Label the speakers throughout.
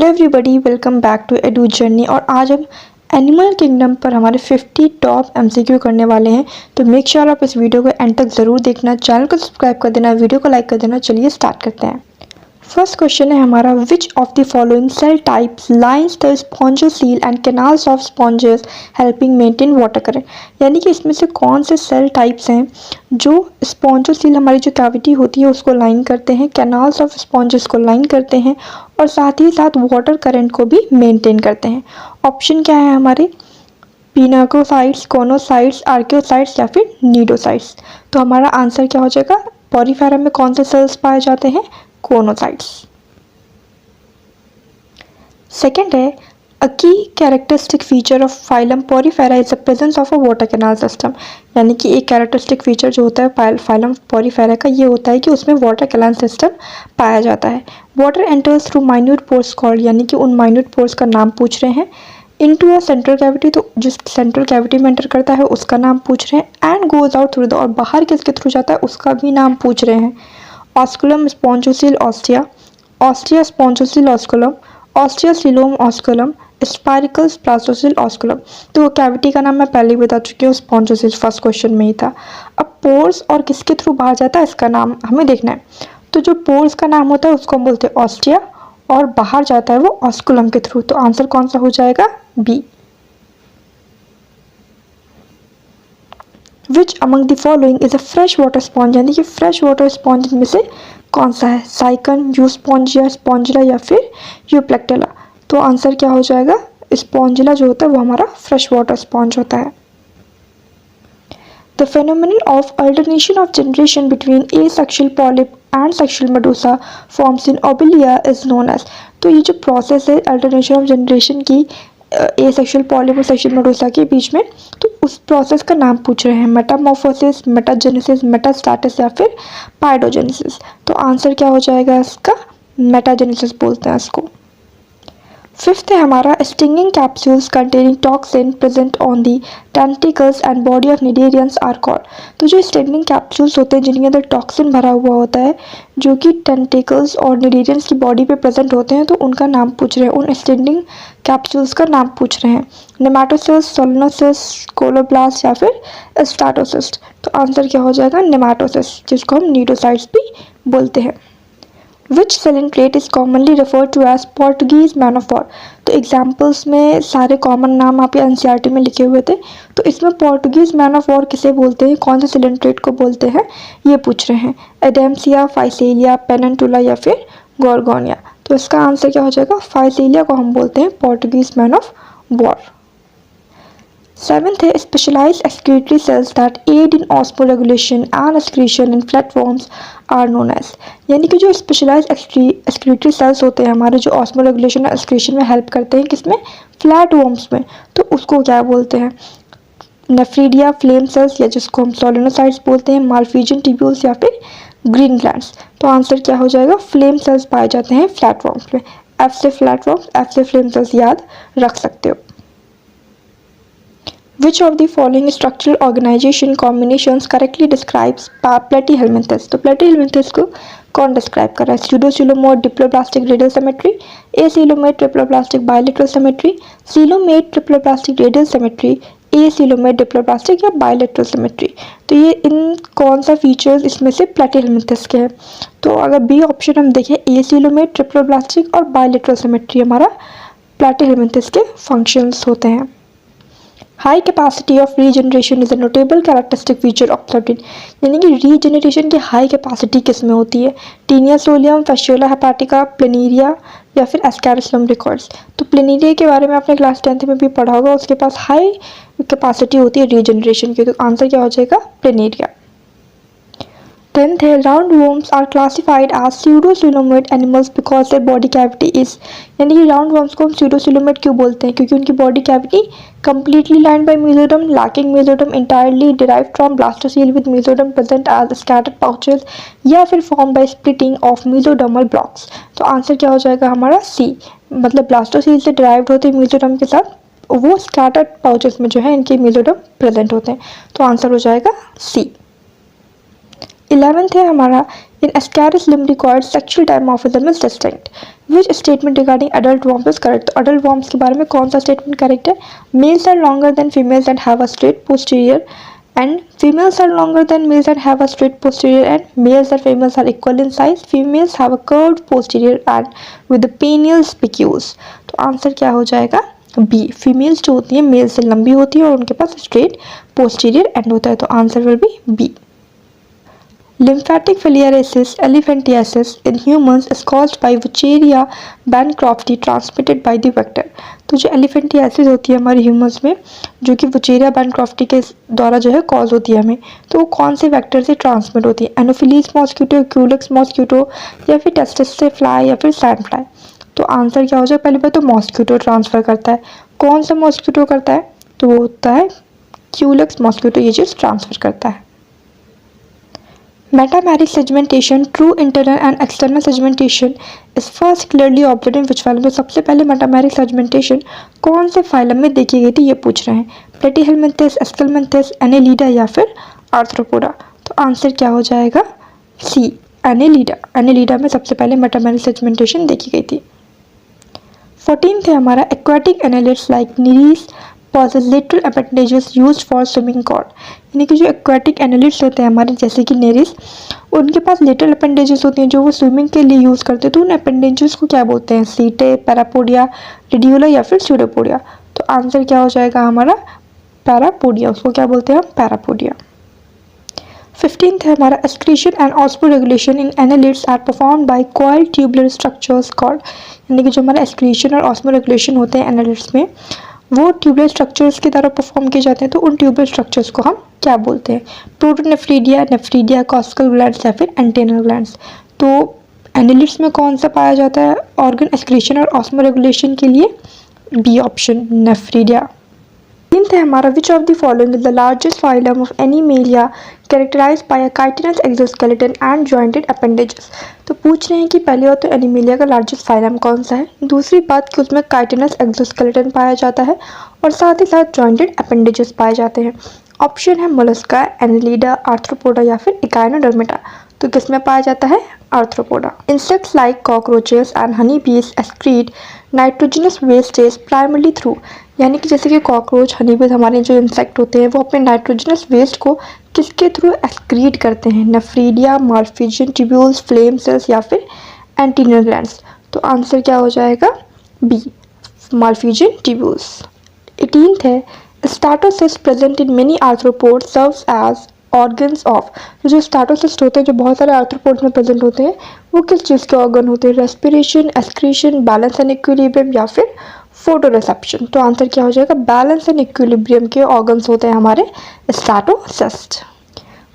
Speaker 1: Everybody welcome back to edu journey. और आज हम एनिमल किंगडम पर हमारे 50 टॉप एमसीक्यू करने वाले हैं। तो मेक श्योर आप इस वीडियो को एंड तक ज़रूर देखना, चैनल को सब्सक्राइब कर देना, वीडियो को लाइक कर देना। चलिए स्टार्ट करते हैं। फर्स्ट क्वेश्चन है हमारा, which of the following cell types lines the spongocoel and canals of sponges helping maintain water current. यानी कि इसमें से कौन से सेल टाइप्स हैं जो स्पॉन्जो सील हमारी जो कैविटी होती है उसको लाइन करते हैं, कैनाल्स ऑफ स्पॉन्जेस को लाइन करते हैं और साथ ही साथ वाटर करंट को भी मेंटेन करते हैं। ऑप्शन क्या है हमारे, पिनाकोसाइट्स, कोनोसाइट्स, आर्कियोसाइट्स या फिर नीडोसाइट्स। तो हमारा आंसर क्या हो जाएगा, पॉरीफेरा में कौन से सेल्स पाए जाते हैं, कोनोसाइट्स। सेकेंड है, अ की characteristic feature of phylum Porifera is the presence of a water canal system. यानी कि एक कैरेक्टरिस्टिक फीचर जो होता है फाइलम पॉरीफेरा का ये होता है कि उसमें वाटर कैनाल सिस्टम पाया जाता है। Water enters through minute pores called, यानी कि उन माइन्यूट पोर्स का नाम पूछ रहे हैं। इनटू अ सेंट्रल कैविटी, तो जिस सेंट्रल कैविटी में एंटर करता है उसका नाम पूछ रहे हैं। And goes out through the, और बाहर किसके थ्रू जाता है उसका भी नाम पूछ रहे हैं। Osculum spongocoel ostia, ostia spongocoel osculum, ostia coelom osculum, spiracles blastocoel osculum. तो वो कैविटी का नाम मैं पहले ही बता चुकी हूँ, स्पॉन्जोसील फर्स्ट क्वेश्चन में ही था। अब पोर्स और किसके थ्रू बाहर जाता है इसका नाम हमें देखना है। तो जो पोर्स का नाम होता है उसको हम बोलते हैं ऑस्टिया और बाहर जाता है वो ऑस्कुलम के थ्रू। तो आंसर कौन सा हो जाएगा, B. Which among the following is a fresh water sponge, यानी कि फ्रेश वाटर स्पॉन्ज में से कौन सा है, साइकन, यूस्पॉन्जिया, स्पॉन्जिला या फिर यूप्लेक्टेला। तो आंसर क्या हो जाएगा, स्पॉन्जिला जो होता है वो हमारा फ्रेश वाटर स्पॉन्ज होता है। The phenomenon of alternation of generation between asexual polyp and sexual medusa forms in obelia is known as. तो ये जो प्रोसेस है अल्टरनेशन ऑफ जनरेशन की एसेक्सुअल पॉलिप और सेक्सुअल मेडुसा के बीच में, तो उस प्रोसेस का नाम पूछ रहे हैं, मेटामॉर्फोसिस, मेटाजेनेसिस, मेटास्टैटिस या फिर पाइडोजेनेसिस। तो आंसर क्या हो जाएगा इसका, मेटाजेनेसिस बोलते हैं इसको। फिफ्थ है हमारा, stinging capsules containing toxin present on the tentacles and body of cnidarians are called. तो जो स्टिंगिंग कैप्सूल्स होते हैं जिनके अंदर टॉक्सिन भरा हुआ होता है जो कि टेंटिकल्स और निडेरियंस की बॉडी पे प्रेजेंट होते हैं, तो उनका नाम पूछ रहे हैं, उन स्टिंगिंग कैप्सूल्स का नाम पूछ रहे हैं। नेमाटोसिस्ट, सोलेनोसिस्ट, कोलोब्लास्ट या फिर स्टाटोसिस्ट। तो आंसर क्या हो जाएगा, नेमाटोसिस्ट, जिसको हम नीडोसाइट्स भी बोलते हैं। Which coelenterate is commonly referred to as Portuguese man of war. तो एग्जाम्पल्स में सारे कॉमन नाम आप एनसीईआरटी में लिखे हुए थे, तो इसमें पोर्टुगीज मैन ऑफ वॉर किसे बोलते हैं, कौन से सेलिन ट्रेट को बोलते हैं, ये पूछ रहे हैं। एडेम्सिया, फाइसेलिया, पेनिनटुला या फिर गोर्गोनिया। तो इसका आंसर क्या हो जाएगा, फाइसेलिया को हम बोलते हैं Portuguese man of war. Seventh है, specialized excretory cells that aid in osmoregulation and excretion in flatworms are known as। यानी कि जो स्पेशलाइज्ड excretory cells होते हैं हमारे, जो osmoregulation और excretion में हेल्प करते हैं, किसमें, फ्लैटवर्म्स में, तो उसको क्या बोलते हैं, नेफ्रीडिया फ्लेम सेल्स, या जिसको हम सोलेनोसाइट्स बोलते हैं, माल्फिजियन ट्यूब्यूल्स या फिर ग्रीन ग्लैंड्स। तो आंसर क्या हो जाएगा, फ्लेम सेल्स पाए जाते हैं फ्लैटवर्म्स में। एफ से फ्लैटवर्म्स, एफ से फ्लेम सेल्स याद रख सकते हो। Which of the following structural organization combinations correctly describes platyhelminthes? तो platyhelminthes को कौन डिस्क्राइब कर रहा है, pseudocoelomorph diploblastic radial symmetry, acoelomate ट्रिप्लोप्लास्टिक bilateral symmetry, coelomate ट्रिप्लोप्लास्टिक radial symmetry, acoelomate diploblastic या बायलेटरल सिमेट्री। तो ये इन कौन सा फीचर्स इसमें से platyhelminthes के हैं। तो अगर बी ऑप्शन हम देखें, एसिलोमेट ट्रिप्लोप्लास्टिक और बायलेटरल सिमेट्री हमारा platyhelminthes के फंक्शंस होते हैं। High capacity of regeneration is a notable characteristic feature of प्लेटिन। यानी कि रीजनरेशन की हाई कैपेसिटी किस में होती है, टीनिया सोलियम, फैस्टियोला हेपाटिका, प्लेनीरिया या फिर एस्केरिस लम्ब्रिकॉइड्स। तो प्लेनीरिया के बारे में आपने क्लास 10th में भी पढ़ा होगा, उसके पास हाई कैपेसिटी होती है रीजनरेशन की। तो आंसर क्या हो जाएगा, प्लेनीरिया। 10th है, round worms are classified as pseudocoelomate animals because their body cavity is. यानी कि राउंड वर्म्स को हम स्यूडोसिलोमेट क्यों बोलते हैं, क्योंकि उनकी body cavity completely lined by mesoderm, lacking mesoderm, entirely derived from blastocoel with mesoderm present as scattered pouches, या फिर formed by splitting of mesodermal blocks। तो आंसर क्या हो जाएगा हमारा, सी, मतलब ब्लास्टोसील से डिराइव्ड होते हैं mesoderm के साथ, वो scattered pouches में जो है इनके mesoderm प्रेजेंट होते हैं। तो आंसर हो जाएगा सी। 11th है हमारा, in Ascaris lumbricoides sexual dimorphism is distinct. Which statement regarding adult worms is correct. तो एडल्ट वॉर्म्स के बारे में कौन सा स्टेटमेंट करेक्ट है? Males are longer than females and have a straight posterior and females are longer than males and have a straight posterior, and males and females are equal in size. Females have a curved posterior and with the pineal spicules. तो answer क्या हो जाएगा? B. Females जो होती हैं mail से लंबी होती है और उनके पास स्ट्रेट पोस्टीरियर एंड होता है, तो answer will be B. Lymphatic filariasis elephantiasis in humans is caused by Wucheria bancrofti transmitted by the vector। तो जो एलिफेंटियासिस होती है हमारे ह्यूमंस में, जो कि वुचेरिया बैनक्रॉफ्टी के द्वारा जो है कॉज होती है हमें, तो वो कौन से वेक्टर से ट्रांसमिट होती है? एनोफिलीज मॉस्किटो, क्यूलेक्स मॉस्किटो, या फिर टेस्टिस से फ्लाई, या फिर सैंड फ्लाई। तो आंसर क्या हो जाए? पहली बात तो मॉस्किटो ट्रांसफर करता है। कौन सा मॉस्किटो करता है? तो वो होता है क्यूलेक्स मॉस्किटो, ये चीज़ ट्रांसफर करता है। Metameric segmentation, true internal and external segmentation is first clearly observed in which phylum। तो सबसे पहले मेटामेरिक सेगमेंटेशन कौन से फाइलम में देखी गई थी ये पूछ रहे हैं? प्लेटीहेलमिंथस, एस्केलमिंथस, एनेलिडा या फिर आर्थ्रोपोडा। तो आंसर क्या हो जाएगा? सी, एनेलिडा। एनेलिडा में सबसे पहले मेटामेरिक सेगमेंटेशन देखी गई थी। 14th है हमारा aquatic annelids like Nereis possess lateral appendages used for swimming cord। यानी कि जो एक्वाटिक एनालिड्स होते हैं हमारे जैसे कि नेरिस, उनके पास लेटरल अपेंडेजेस होती हैं जो वो स्विमिंग के लिए यूज़ करते हैं। तो उन अपेंडेजेस को क्या बोलते हैं? सीटे, पैरापोडिया, रेडियोला या फिर स्यूडोपोडिया। तो आंसर क्या हो जाएगा हमारा? पैरापोडिया। उसको क्या बोलते हैं हम? पैरापोडिया। 15th है हमारा excretion and osmoregulation in annelids are performed by coiled tubular structures called. यानी कि जो हमारा एक्सक्रीशन और ऑस्मोरेगुलेशन होते हैं एनालिड्स में, वो ट्यूबुलर स्ट्रक्चर्स की तरह परफॉर्म किए जाते हैं। तो उन ट्यूबुलर स्ट्रक्चर्स को हम क्या बोलते हैं? प्रोटोनेफ्रीडिया, नेफ्रीडिया, कॉस्कल ग्लैंड्स या फिर एंटेनल ग्लैंड्स। तो एनालिड्स में कौन सा पाया जाता है ऑर्गन एक्सक्रीशन और ऑस्मोरेगुलेशन के लिए? B option, nephridia. 10th है हमारा which of the following is the largest phylum of Animalia characterized by a chitinous exoskeleton and jointed appendages. तो पूछ रहे हैं कि पहली बात तो एनीमेलिया का लार्जेस्ट फाइलम कौन सा है, दूसरी बात कि उसमें काइटिनस एक्सोस्केलेटन पाया जाता है और साथ ही साथ जॉइंटेड अपेंडेजेस पाए जाते हैं। ऑप्शन है मोलस्का, एनेलिडा, आर्थ्रोपोडा या फिर इकाइनोडर्मेटा। तो किस में पाया जाता है? Arthropoda. Insects like cockroaches and honey bees excrete nitrogenous wastes primarily through. यानी कि जैसे कि कॉकरोच, हनी बीज हमारे जो इंसेक्ट होते हैं वो अपने नाइट्रोजनस वेस्ट को किसके थ्रू एक्सक्रीट करते हैं? नेफ्रीडिया, मार्फिजियन ट्यूब्यूल्स, फ्लेम सेल्स या फिर एंटीनल ग्लैंड्स। तो आंसर क्या हो जाएगा? B, मार्फिजियन tubules. 18th है statocyst present in many arthropods serves as organs of. तो जो स्टाटोसिस्ट होते हैं जो बहुत सारे आर्थ्रोपोड्स में प्रेजेंट होते हैं, वो किस चीज़ के ऑर्गन होते हैं? Respiration, excretion, balance and equilibrium या फिर फोटो रिसेप्शन। तो आंसर क्या हो जाएगा? बैलेंस एंड इक्विलिब्रियम के ऑर्गन्स होते हैं हमारे statocyst.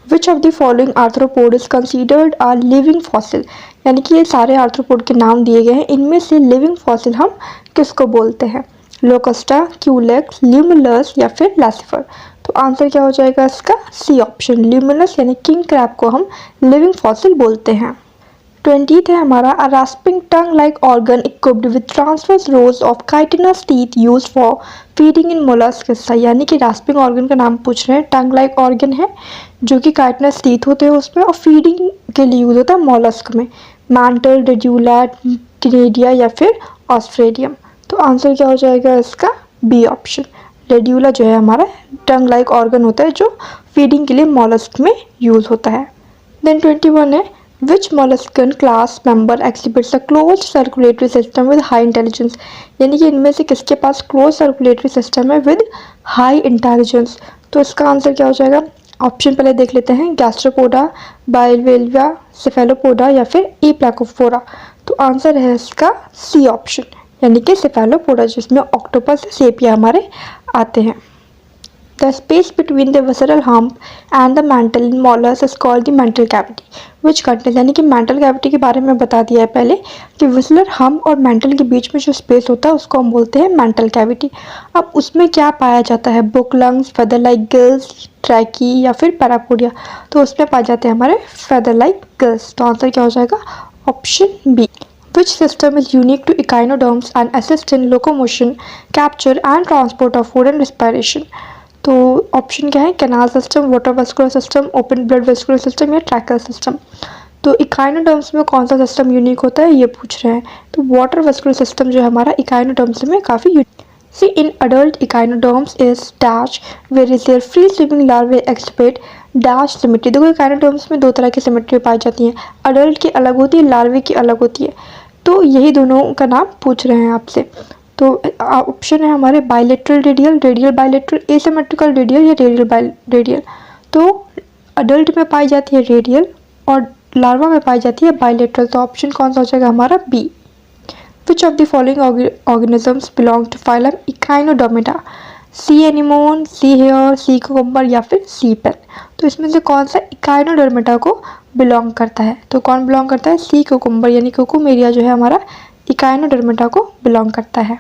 Speaker 1: Which of the following arthropod is considered a living fossil. यानी कि ये सारे आर्थ्रोपोड के नाम दिए गए हैं, इनमें से लिविंग फॉसिल हम किसको बोलते हैं? लोकस्टा, क्यूलेक्स, ल्यूमुलस या फिर लासिफर। तो आंसर क्या हो जाएगा इसका? सी ऑप्शन, ल्यूमुलस यानी किंग क्रैब को हम लिविंग फॉसिल बोलते हैं। 20th है हमारा a rasping tongue like organ equipped with transverse rows of chitinous teeth used for feeding in molluscs. यानी कि रास्पिंग ऑर्गन का नाम पूछ रहे हैं। टंग लाइक ऑर्गन है जो कि काइटिनस टीथ होते हैं उसमें और फीडिंग के लिए यूज होता है मॉलस्क में। मैंटल, रेड्यूला, टिनेडिया या फिर ऑस्ट्रेडियम। तो आंसर क्या हो जाएगा इसका? बी ऑप्शन, रेड्यूला जो है हमारा टंग लाइक ऑर्गन होता है जो फीडिंग के लिए मॉलस्क में यूज होता है। देन 21 है which molluscan class member exhibits a closed circulatory system with high intelligence. यानी कि इनमें से किसके पास क्लोज सर्कुलेटरी सिस्टम है विद हाई इंटेलिजेंस। तो इसका आंसर क्या हो जाएगा? ऑप्शन पहले देख लेते हैं, गैस्ट्रोपोडा, बाइलवेलिया, सेफेलोपोडा या फिर इप्लैकोफोरा। तो आंसर है इसका सी ऑप्शन, यानी कि सेफेलोपोडा जिसमें ऑक्टोपस, सेपिया हमारे आते हैं। The space between the visceral hump and the mantle in molluscs is called the mantle cavity, which contains। यानी कि mantle cavity के बारे में बता दिया है पहले कि visceral hump और mantle के बीच में जो space होता है उसको हम बोलते हैं mantle cavity। अब उसमें क्या पाया जाता है? book lungs, feather like gills, ट्रैकी या फिर पैरापोडिया। तो उसमें पाए जाते हैं हमारे feather like gills। तो आंसर क्या हो जाएगा? Option B. Which system is unique to echinoderms and assists in locomotion, capture and transport of food and respiration। तो ऑप्शन क्या है? Canal system, water vascular system, open blood vascular system या tackle system. तो echinoderms में कौन सा system unique होता है ये पूछ रहे हैं। तो वाटर वेस्कुलर सिस्टम जो है हमारा इकाइनोडर्म्स में काफ़ी unique. See, in adult echinoderms is dash where is their free swimming larvae exhibit dash symmetry। देखो इकाइनोडर्म्स में दो तरह की सिमेट्री पाई जाती है, अडल्ट की अलग होती है, लार्वे की अलग होती है। तो यही दोनों का नाम पूछ रहे हैं आपसे। तो ऑप्शन है हमारे bilateral radial, radial bilateral, asymmetrical radial या रेडियल रेडियल। तो अडल्ट में पाई जाती है रेडियल और लार्वा में पाई जाती है बाइलेटरल। तो ऑप्शन कौन सा हो जाएगा हमारा B. Which of the following organisms belong to phylum Echinodermata? Sea anemone, sea hare, sea cucumber या फिर सी पेन। तो इसमें से कौन सा इकाइनोडर्मेटा को बिलोंग करता है? तो कौन बिलोंग करता है? सी कुकुम्बर यानी कुकुमेरिया जो है हमारा इकाइनोडर्मेटा को बिलोंग करता है।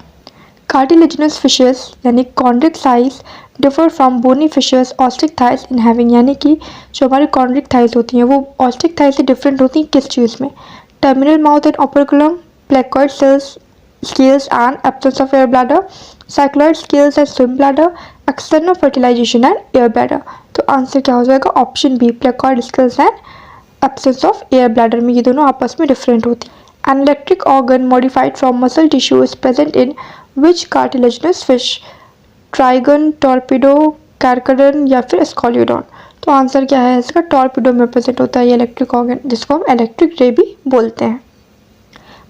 Speaker 1: कार्टिलेजिनस फिशेस यानी Chondrichthyes differ from bony fishes Osteichthyes in having, यानी कि जो हमारी कॉन्ड्रिक थाइस होती हैं वो ऑस्ट्रिक थाइस से डिफरेंट होती हैं किस चीज़ में? Terminal mouth and operculum, placoid scales and absence of air bladder, cycloid scales and swim bladder, external fertilization and air bladder। तो आंसर क्या हो जाएगा? Option B, placoid scales and absence of air bladder में ये दोनों आपस में different होती हैं। An electric organ modified from muscle tissue is present in which cartilaginous fish? Trygon, Torpedo, Carcharodon या फिर स्कॉलियोडॉन। तो आंसर क्या है इसका? टॉर्पिडो में प्रेजेंट होता है ये इलेक्ट्रिक ऑर्गन, जिसको हम इलेक्ट्रिक रे भी बोलते हैं।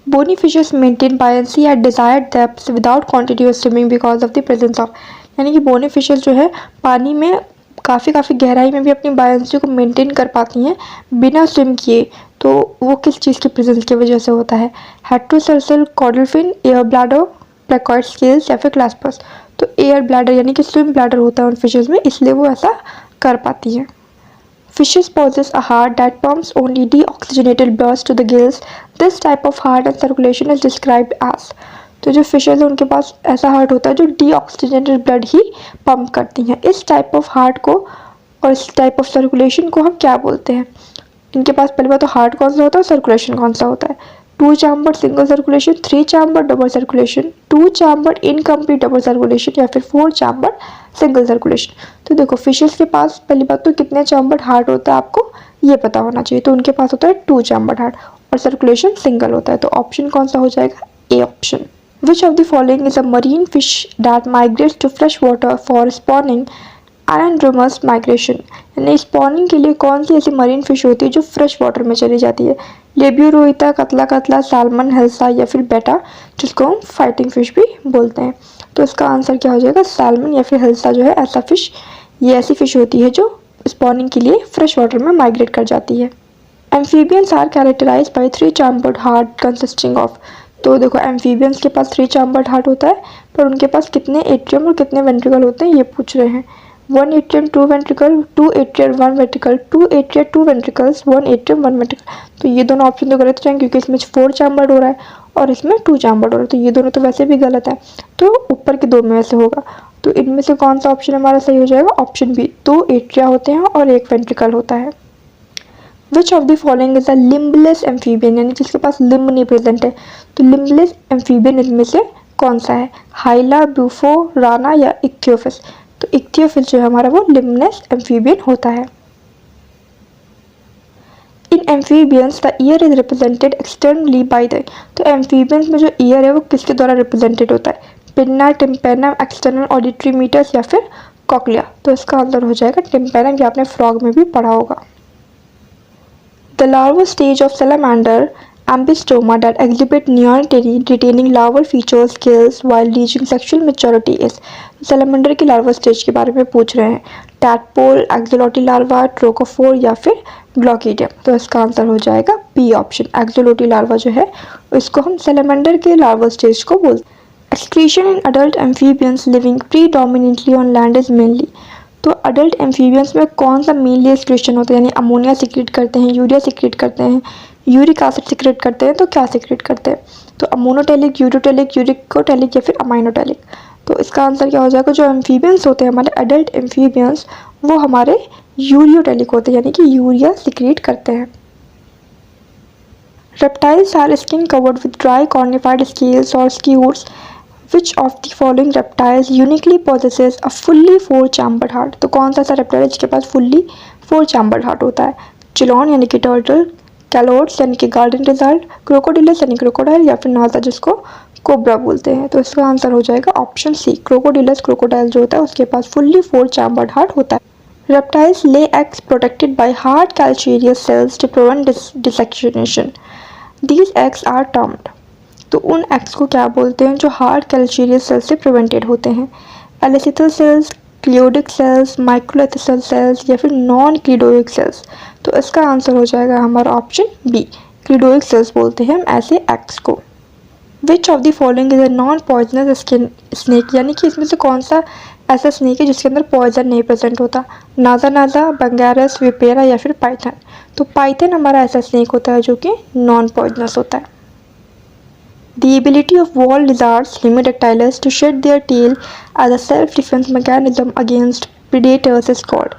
Speaker 1: Bony fishes maintain buoyancy at desired depths without continuous swimming because of the presence of, यानी कि बोनी फिशेस जो है पानी में काफ़ी गहराई में भी अपनी बायंसी को मेंटेन कर पाती हैं बिना स्विम किए। तो वो किस चीज़ की प्रेजेंस की वजह से होता है? हेट्रोसेल्सल, कॉर्डलफिन, एयर ब्लैडर, प्लेकॉइड स्केल्स या फिर क्लास्पर्स। तो एयर ब्लैडर यानी कि स्विम ब्लैडर होता है उन फिशेस में, इसलिए वो ऐसा कर पाती हैं। Fishes possess a heart that pumps only deoxygenated blood to the gills. This type of heart and circulation is described as। तो जो फिशेज है उनके पास ऐसा हार्ट होता है जो डीऑक्सीजनेटेड ब्लड ही पंप करती हैं। इस टाइप ऑफ हार्ट को और इस टाइप ऑफ सर्कुलेशन को हम क्या बोलते हैं? इनके पास पहली बात तो हार्ट कौन सा होता है, सर्कुलेशन कौन सा होता है? 2 chamber single circulation, 3 chamber double circulation, 2 chamber incomplete double circulation या फिर 4 चैम्बर सिंगल सर्कुलेशन। तो देखो फिशेस के पास पहली बात तो कितने चैम्बर हार्ट होता है आपको ये पता होना चाहिए। तो उनके पास होता है 2 चैम्बर हार्ट और सर्कुलेशन सिंगल होता है। तो ऑप्शन कौन सा हो जाएगा? A option. Which of the following is a marine fish that migrates to fresh water for spawning anadromous migration, यानी स्पॉनिंग के लिए कौन सी ऐसी मरीन फिश होती है जो फ्रेश वाटर में चली जाती है? लेब्यूरोइता, कतला कतला, सालमन, हेल्सा या फिर बेटा, जिसको हम फाइटिंग फिश भी बोलते हैं। तो इसका आंसर क्या हो जाएगा? सालमन या फिर हेल्सा जो है ऐसा फिश, ये ऐसी फिश होती है जो स्पॉनिंग के लिए फ्रेश वाटर में माइग्रेट कर जाती है। Amphibians are characterize by 3 chambered heart consisting of. तो देखो एम्फीबियंस के पास 3 चैम्बर्ड हार्ट होता है, पर उनके पास कितने एट्रियम और कितने वेंट्रिकल होते हैं ये पूछ रहे हैं। 1 atrium 2 ventricle, 2 atrium 1 ventricle, 2 atrium 2 ventricles, 1 atrium 1 ventricle. तो ये दोनों ऑप्शन तो गलत हैं क्योंकि इसमें 4 चैम्बर्ड हो रहा है और इसमें 2 चैम्बर्ड हो रहा है। तो ये दोनों तो वैसे भी गलत है, तो ऊपर के 2 में से होगा। तो इनमें से कौन सा ऑप्शन हमारा सही हो जाएगा? ऑप्शन बी, 2 एट्रिया होते हैं और 1 वेंट्रिकल होता है। विच of the following is a limbless amphibian, यानी जिसके पास लिम्ब नहीं प्रेजेंट है। तो लिम्बलेस एम्फीबियन इनमें से कौन सा है? हाइला, ब्यूफो, राना या इक्थियोफिस। तो इक्थियोफिस जो है हमारा वो लिम्बलेस एम्फीबियन होता है। In amphibians the ear is represented externally by the. तो एम्फीबियंस में जो ईयर है वो किसके द्वारा रिप्रेजेंटेड होता है? Pinna, tympanum, external auditory meatus या फिर कॉक्लिया। तो इसका आंसर हो जाएगा टिम्पेनम, ये आपने फ्रॉग में भी पढ़ा होगा। The larval stage of salamander ambystoma that exhibit neonately retaining larval features scales while reaching sexual maturity is। salamander की larval stage के बारे में पूछ रहे हैं। tadpole, axolotl larva, trochophore या फिर glochidium। तो इसका आंसर हो जाएगा बी ऑप्शन, axolotl larva जो है इसको हम salamander के larval stage को बोलते हैं। Excretion in adult amphibians living predominantly on land is mainly। तो अडल्ट एम्फीबियंस में कौन सा मेनली एक्सक्रीशन होता है? यानी अमोनिया सिक्रेट करते हैं, यूरिया सिक्रेट करते हैं, यूरिक एसिड सिक्रेट करते हैं, तो क्या सिक्रेट करते हैं? तो अमोनोटेलिक, यूरोटेलिक, यूरिकोटेलिक या फिर अमाइनोटेलिक। तो इसका आंसर क्या हो जाएगा? जो एम्फीबियंस होते हैं हमारे अडल्ट एम्फीबियंस वो हमारे यूरियोटेलिक होते हैं, यानी कि यूरिया सिक्रेट करते हैं। Reptiles are skin covered with dry cornified scales और scutes. Which of the following reptiles uniquely possesses a fully 4 chambered heart? तो कौन सा ऐसा रेप्टाइल जिसके पास fully 4 chambered heart होता है? चिलोन यानी कि टर्टल, कैलोट्स यानी कि गार्डन रिजल्ट, क्रोकोडिलस यानी क्रोकोडाइल, या फिर नाजा जिसको कोबरा बोलते हैं। तो इसका आंसर हो जाएगा ऑप्शन सी, क्रोकोडिलस क्रोकोडाइल जो होता है उसके पास फुल्ली 4 चैम्बर्ड हार्ट होता है। Reptiles lay eggs protected by hard calcareous shells to prevent desiccation. These eggs are termed. तो उन एग्स को क्या बोलते हैं जो हार्ड कैल्शियस सेल्स से प्रिवेंटेड होते हैं? Alecithal shells, cleidoic shells, microlecithal shells, या फिर नॉन क्लिडोइक सेल्स। तो इसका आंसर हो जाएगा हमारा ऑप्शन बी, क्लिडोइक सेल्स बोलते हैं हम ऐसे एक्ट्स को। विच of the following is a non poisonous snake, यानी कि इसमें से कौन सा ऐसा स्नेक है जिसके अंदर पॉइजन नहीं प्रेजेंट होता? नाजा नाजा, बंगारस, विपेरा, या फिर पाइथन। तो पाइथन हमारा ऐसा स्नेक होता है जो कि नॉन पॉइजनस होता है। The ability of wall lizards, Hemidactylus, to shed their tail as a self-defense mechanism against predators is called।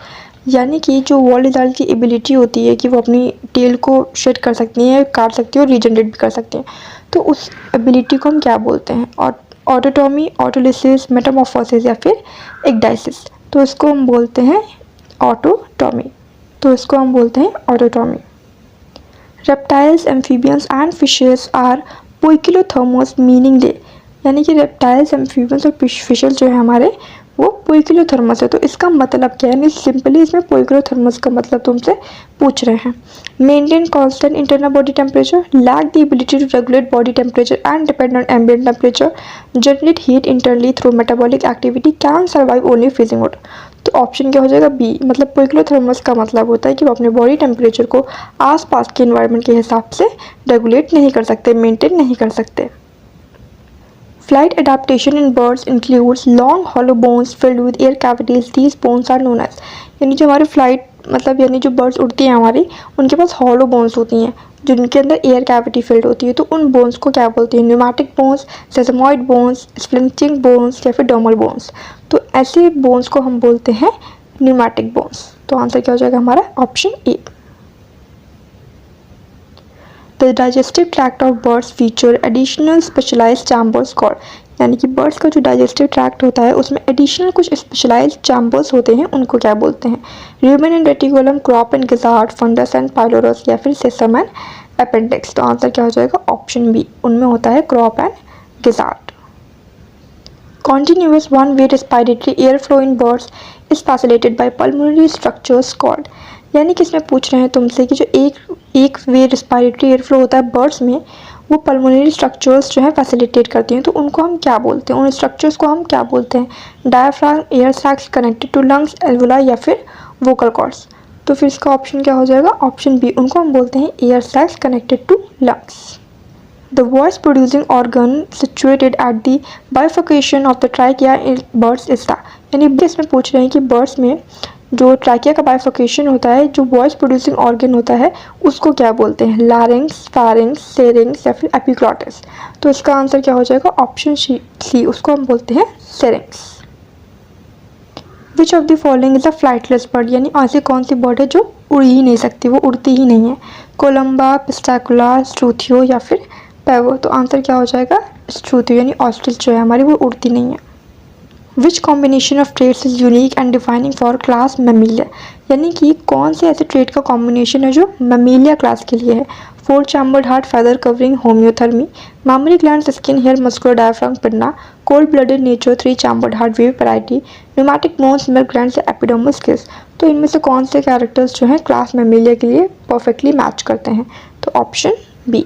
Speaker 1: यानी कि जो वॉल लिजार्ड की एबिलिटी होती है कि वो अपनी टेल को शेड कर सकती हैं, काट सकती हैं और रीजनरेट भी कर सकती हैं, तो उस एबिलिटी को हम क्या बोलते हैं? ऑटोटॉमी, ऑटोलिसिस, मेटामॉर्फोसिस, या फिर एक्डाइसिस। तो इसको हम बोलते हैं autotomy. Reptiles, amphibians and fishes are poikilothermous meaning they, यानी कि रेप्टाइल्स, एम्फीबियंस और फिशेस जो है हमारे वो पोइकिलोथर्मस है। तो इसका मतलब क्या है? यानी सिंपली इसमें पोइकिलोथर्मस का मतलब तुमसे पूछ रहे हैं। Maintain constant internal body temperature, lack the ability to regulate body temperature and depend on ambient temperature, generate heat internally through metabolic activity, can survive only freezing water. तो ऑप्शन क्या हो जाएगा? बी। मतलब पोइकिलोथर्मस का मतलब होता है कि वो अपने बॉडी टेम्परेचर को आसपास के एनवायरनमेंट के हिसाब से रेगुलेट नहीं कर सकते, मेंटेन नहीं कर सकते। Flight adaptation in birds includes long hollow bones filled with air cavities. These bones are known as, यानी जो हमारे फ्लाइट मतलब यानी जो बर्ड्स उड़ती हैं हमारी, उनके पास हॉलो बोन्स होती हैं जिनके अंदर एयर कैविटी फिल्ड होती है। तो उन बोन्स को क्या बोलते हैं? न्यूमैटिक बोन्स, सेसमॉइड बोन्स, स्प्लिंचिंग बोन्स, या फिर डर्मल बोन्स। तो ऐसे बोन्स को हम बोलते हैं न्यूमैटिक बोन्स। तो आंसर क्या हो जाएगा हमारा? Option A. The digestive tract of birds feature additional specialized chambers called, यानी कि बर्ड्स का जो डाइजेस्टिव ट्रैक्ट होता है उसमें एडिशनल कुछ स्पेशलाइज्ड चैम्बर्स होते हैं, उनको क्या बोलते हैं? Rumen reticulum, crop and gizzard, fundus and pylorus, या फिर सेसम एंड अपेंडिक्स। तो आंसर क्या हो जाएगा? ऑप्शन बी, उनमें होता है crop and gizzard. Continuous one-way respiratory airflow in birds is facilitated by pulmonary structures called, यानी कि इसमें पूछ रहे हैं तुमसे कि जो एक वे रिस्पायरेटरी एयरफ्लो होता है बर्ड्स में, वो पल्मोनरी स्ट्रक्चर्स जो है फैसिलिटेट करती हैं। तो उनको हम क्या बोलते हैं? उन स्ट्रक्चर्स को हम क्या बोलते हैं? Diaphragm, air sacs connected to lungs, alveola, या फिर वोकल कॉर्ड्स। तो फिर इसका ऑप्शन क्या हो जाएगा? ऑप्शन बी, उनको हम बोलते हैं air sacs connected to lungs. The voice producing organ situated at the bifurcation of the trachea in birds is the, यानी इसमें पूछ रहे हैं कि बर्ड्स में जो ट्रैकिया का बाइफर्केशन होता है, जो वॉइस प्रोड्यूसिंग ऑर्गन होता है, उसको क्या बोलते हैं? लारिंग्स, फेरिंग्स, सेरिंग्स, या फिर एपिग्लॉटिस। तो इसका आंसर क्या हो जाएगा? ऑप्शन सी, उसको हम बोलते हैं सेरिंग्स। विच of the following is a flightless bird, यानी ऐसी कौन सी बर्ड है जो उड़ ही नहीं सकती, वो उड़ती ही नहीं है? कोलम्बा, पिस्टैकुला, स्ट्रूथियो, या फिर पैवो। तो आंसर क्या हो जाएगा? स्ट्रूथियो, यानी ऑस्ट्रिच जो है हमारी वो उड़ती नहीं है। Which combination of traits is unique and defining for class Mammalia, यानी कि कौन से ऐसे ट्रेड का कॉम्बिनेशन है जो मेमिलिया क्लास के लिए है? 4 chambered heart, feather covering, homeothermy, mammary gland, skin, hair, muscular diaphragm, pinna, cold blooded nature, 3 chambered heart, viviparity, pneumatic bones, milk gland, से एपिडर्मस किस। तो इनमें से कौन से कैरेक्टर्स जो हैं क्लास मेमिलिया के लिए परफेक्टली मैच करते हैं? तो option B.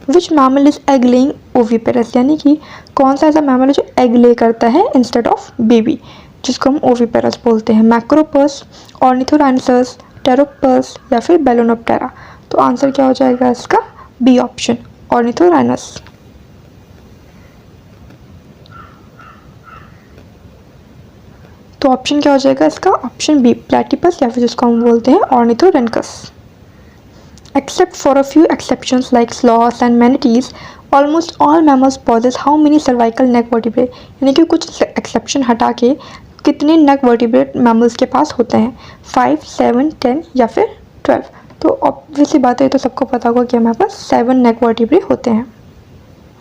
Speaker 1: Which mammal is egg laying oviparous, यानी कि कौन सा ऐसा मैमल है जो एग ले करता है इंस्टेड ऑफ बेबी, जिसको हम ओविपेरस बोलते हैं? मैक्रोपस, ऑर्निथोराइनसस, टेरोपस, या फिर बेलोनोप्टेरा। तो आंसर क्या हो जाएगा इसका? B option, Ornithorhynchus. तो ऑप्शन क्या हो जाएगा इसका? ऑप्शन बी, प्लेटिपस, या फिर जिसको हम बोलते हैं ऑर्निथोरेनकस। Except for a few exceptions like sloths and manatees, almost all mammals possess how many cervical neck vertebrae, यानी कि कुछ एक्सेप्शन हटा के कितने नेक वर्टिब्रेट मैमल्स के पास होते हैं? 5, 7, 10, या फिर 12। तो ऑब्वियसली बात है, तो सबको पता होगा कि हमारे पास 7 नेक वर्टिब्रे होते हैं।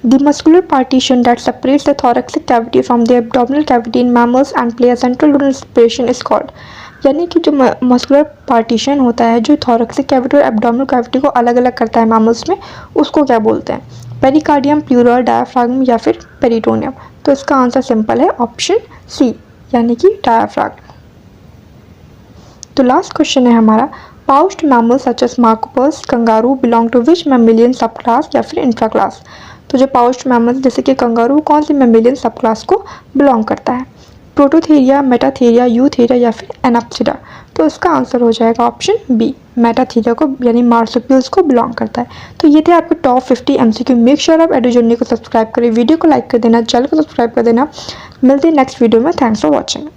Speaker 1: The muscular partition that separates the thoracic cavity from the abdominal cavity in mammals and play a central role in respiration is called, यानी कि जो मस्कुलर पार्टीशन होता है जो थोरैक्सिक कैविटी और एब्डोमिनल कैविटी को अलग अलग करता है मैमल्स में, उसको क्या बोलते हैं? पेरिकार्डियम, प्लूरल, डायाफ्रागम या फिर पेरिटोनियम। तो इसका आंसर सिंपल है ऑप्शन सी, यानी कि डायाफ्रागम। तो लास्ट क्वेश्चन है हमारा, pouched mammals such as Macropus, kangaroo belong to which mammalian subclass या फिर इंट्रा क्लास? तो जो पाउच्ड मैमल्स जैसे कि कंगारू कौन सी मैमेलियन सब क्लास को बिलोंग करता है? प्रोटोथेरिया, मेटाथेरिया, यूथेरिया या फिर एनाप्सिडा? तो इसका आंसर हो जाएगा ऑप्शन बी, मेटाथेरिया को यानी मार्सुपियल्स को बिलोंग करता है। तो ये थे आपके टॉप 50 MCQ। मेक श्योर आप एडुजर्नी को सब्सक्राइब करें, वीडियो को लाइक कर देना, चैनल को सब्सक्राइब कर देना। मिलते हैं नेक्स्ट वीडियो में। Thanks for watching.